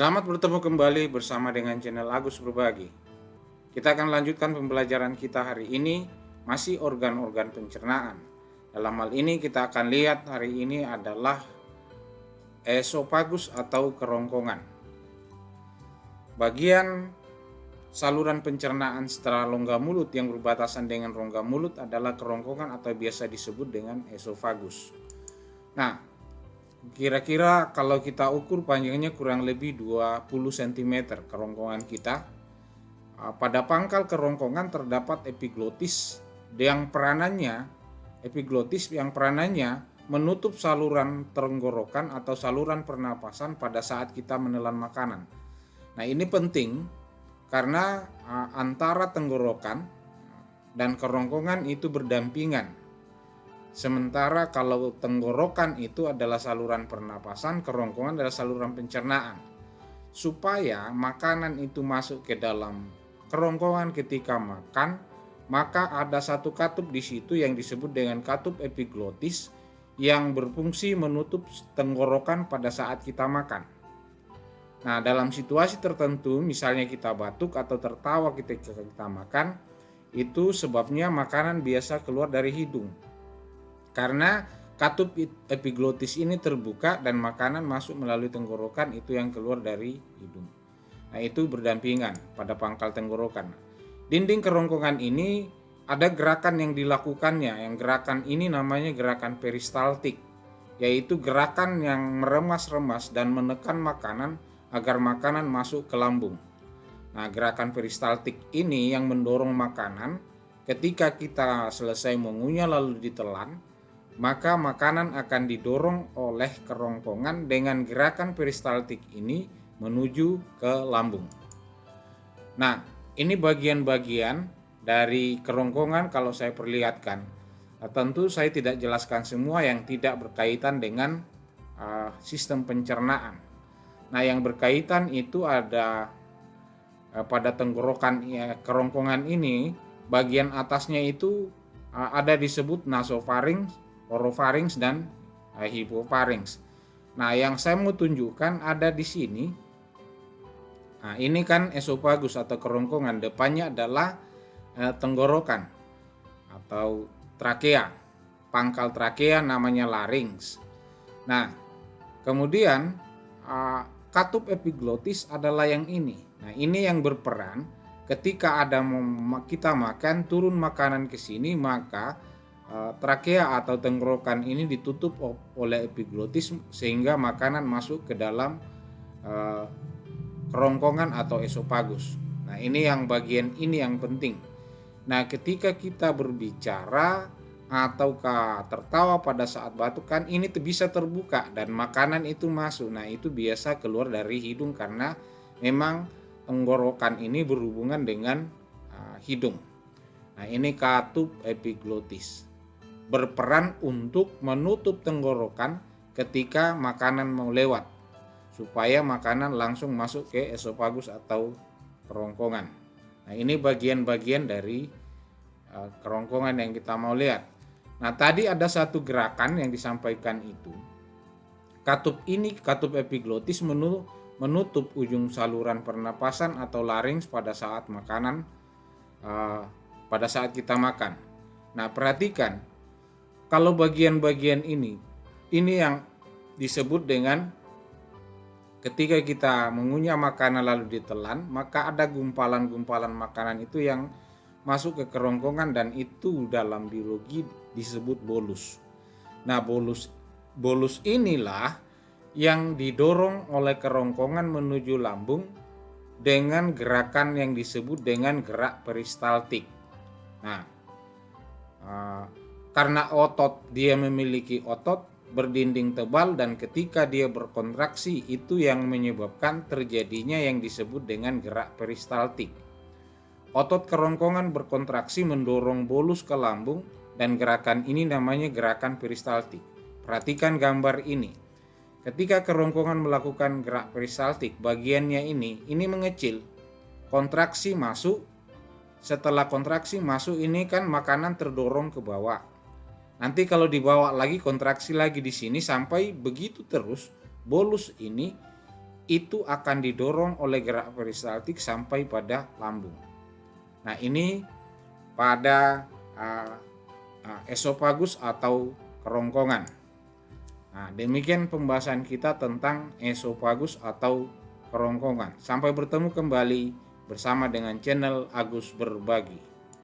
Selamat bertemu kembali bersama dengan channel Agus Berbagi. Kita akan lanjutkan pembelajaran kita hari ini, masih organ-organ pencernaan. Dalam hal ini kita akan lihat hari ini adalah esofagus atau kerongkongan. Bagian saluran pencernaan setelah rongga mulut yang berbatasan dengan rongga mulut adalah kerongkongan atau biasa disebut dengan esofagus. Nah, kira-kira kalau kita ukur panjangnya kurang lebih 20 cm kerongkongan kita. Pada pangkal kerongkongan terdapat epiglotis yang peranannya menutup saluran tenggorokan atau saluran pernapasan pada saat kita menelan makanan. Nah, ini penting karena antara tenggorokan dan kerongkongan itu berdampingan. Sementara kalau tenggorokan itu adalah saluran pernapasan, kerongkongan adalah saluran pencernaan. Supaya makanan itu masuk ke dalam kerongkongan ketika makan, maka ada satu katup di situ yang disebut dengan katup epiglotis yang berfungsi menutup tenggorokan pada saat kita makan. Nah, dalam situasi tertentu, misalnya kita batuk atau tertawa ketika kita makan, itu sebabnya makanan biasa keluar dari hidung. Karena katup epiglotis ini terbuka dan makanan masuk melalui tenggorokan, itu yang keluar dari hidung. Nah, itu berdampingan pada pangkal tenggorokan. Dinding kerongkongan ini ada gerakan yang dilakukannya. Yang gerakan ini namanya gerakan peristaltik, yaitu gerakan yang meremas-remas dan menekan makanan agar makanan masuk ke lambung. Nah, gerakan peristaltik ini yang mendorong makanan. Ketika kita selesai mengunyah lalu ditelan, maka makanan akan didorong oleh kerongkongan dengan gerakan peristaltik ini menuju ke lambung. Nah, ini bagian-bagian dari kerongkongan kalau saya perlihatkan. Nah, tentu saya tidak jelaskan semua yang tidak berkaitan dengan sistem pencernaan. Nah, yang berkaitan itu ada pada tenggorokan kerongkongan ini, bagian atasnya itu ada disebut nasofarinx, orofarinx, dan hipofarinx. Nah, yang saya mau tunjukkan ada di sini. Nah, ini kan esofagus atau kerongkongan, depannya adalah tenggorokan atau trakea. Pangkal trakea namanya larynx. Nah, kemudian katup epiglotis adalah yang ini. Nah, ini yang berperan ketika kita makan, turun makanan ke sini, maka trakea atau tenggorokan ini ditutup oleh epiglotis sehingga makanan masuk ke dalam kerongkongan atau esofagus. Nah, ini yang bagian ini yang penting. Nah, ketika kita berbicara ataukah tertawa pada saat batuk, kan ini bisa terbuka dan makanan itu masuk. Nah, itu biasa keluar dari hidung karena memang tenggorokan ini berhubungan dengan hidung. Nah, ini katup epiglotis berperan untuk menutup tenggorokan ketika makanan mau lewat, supaya makanan langsung masuk ke esofagus atau kerongkongan. Nah, ini bagian-bagian dari kerongkongan yang kita mau lihat. Nah, tadi ada satu gerakan yang disampaikan itu. Katup epiglotis menutup ujung saluran pernapasan atau larynx pada saat makanan, pada saat kita makan. Nah, perhatikan, kalau bagian-bagian ini yang disebut dengan ketika kita mengunyah makanan lalu ditelan, maka ada gumpalan-gumpalan makanan itu yang masuk ke kerongkongan dan itu dalam biologi disebut bolus. Nah, bolus inilah yang didorong oleh kerongkongan menuju lambung dengan gerakan yang disebut dengan gerak peristaltik. Nah, karena dia memiliki otot berdinding tebal dan ketika dia berkontraksi itu yang menyebabkan terjadinya yang disebut dengan gerak peristaltik. Otot kerongkongan berkontraksi mendorong bolus ke lambung dan gerakan ini namanya gerakan peristaltik. Perhatikan gambar ini. Ketika kerongkongan melakukan gerak peristaltik, bagiannya ini mengecil. Kontraksi masuk. Setelah kontraksi masuk ini kan makanan terdorong ke bawah. Nanti kalau dibawa lagi kontraksi lagi di sini sampai begitu terus, bolus ini itu akan didorong oleh gerak peristaltik sampai pada lambung. Nah, ini pada esofagus atau kerongkongan. Nah, demikian pembahasan kita tentang esofagus atau kerongkongan. Sampai bertemu kembali bersama dengan channel Agus Berbagi.